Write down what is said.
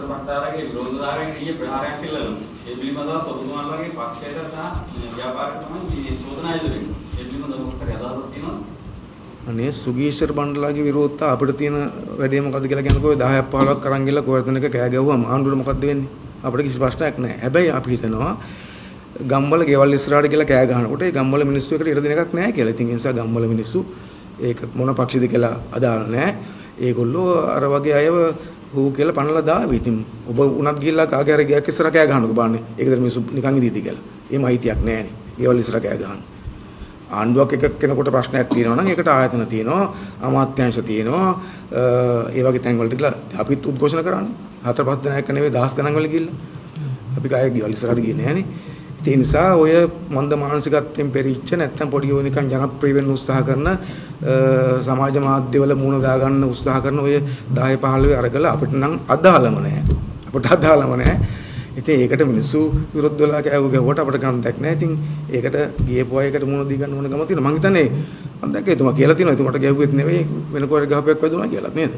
පට්ටාරගේ විරෝධතාවයෙන් ඊයේ ප්‍රහාරයක් කෙල්ලනවා. ඒ පිළිබඳව ඔබතුමාලගේ පක්ෂයට සහ ව්‍යාපාරික තමයි මේ චෝදනා ඉදිරිපත්. ඒ පිළිබඳව මොකක්ද අදහසක් තියෙනවද? අනේ සුගීෂර් බණ්ඩලාගේ විරෝධතා අපිට තියෙන වැඩේ මොකද්ද කියලා කියනකොට 10ක් 15ක් කරන් ගිහලා කොහෙතන එක කෑ ගැහුවාම ආණ්ඩුවට මොකද්ද වෙන්නේ? අපිට කිසි ප්‍රශ්නයක් නැහැ. හැබැයි අපි හිතනවා ගම්වල ගෙවල් ඉස්සරහට කියලා කෑ ගහනකොට ඒ ගම්වල මිනිස්සු එකට ඉර දෙන එකක් නැහැ කියලා. ඉතින් ඒ නිසා ගම්වල මිනිස්සු ඒක මොන පක්ෂද කියලා අදාළ නැහැ. ඒගොල්ලෝ අර වගේ අයව හූ කියලා පනලා දාවි. ඉතින් ඔබ උනත් ගිහිල්ලා කාගේ හරි ගයක් ඉස්සරහ කෑ ගහනකො බලන්න. ඒකද මිනිස්සු නිකන් ඉදීති කියලා. එහෙම අයිතියක් නැහැනේ. ගෙවල් ඉස්සරහ කෑ ගහන්න. ආණ්ඩුවක් එකක් කෙනෙකුට ප්‍රශ්නයක් තියෙනවා නම් ඒකට ආයතන තියෙනවා, අමාත්‍යාංශ තියෙනවා. ඒ වගේ තැන් වලට ගිහලා අපිත් උද්ඝෝෂණ කරන්නේ. 4-5 දෙනෙක් නෙවෙයි 10 ගණන් වල ගිහිල්ලා. අපි කායේ ගෙවල් ඉස්සරහට ගියේ නැහනේ. ඒ නිසා ඔය මන්ද මානසිකත්වයෙන් පෙරිච්ච නැත්තම් පොඩි නිකන් ජනප්‍රිය වෙන්න උත්සාහ කරන සමාජ මාධ්‍යවල මුණ දා ගන්න උත්සාහ කරන ඔය 10 15 අරගල අපිට නම් අදාළම නැහැ. අපිට අදාළම නැහැ. ඉතින් ඒකට මිනිස්සු විරුද්ධ වෙලා ගැහුවට අපිට ගන්න දෙයක් නැහැ. ඉතින් ඒකට ගියපු අයකට මුණ දී ගන්න ඕන ගම තියෙනවා. මං හිතන්නේ මම දැක්කේ එතුමා කියලා තියෙනවා. එතුමාට ගැහුවෙත් නෙවෙයි වෙන කොහෙද ගහපයක් වැදුනා කියලා නේද?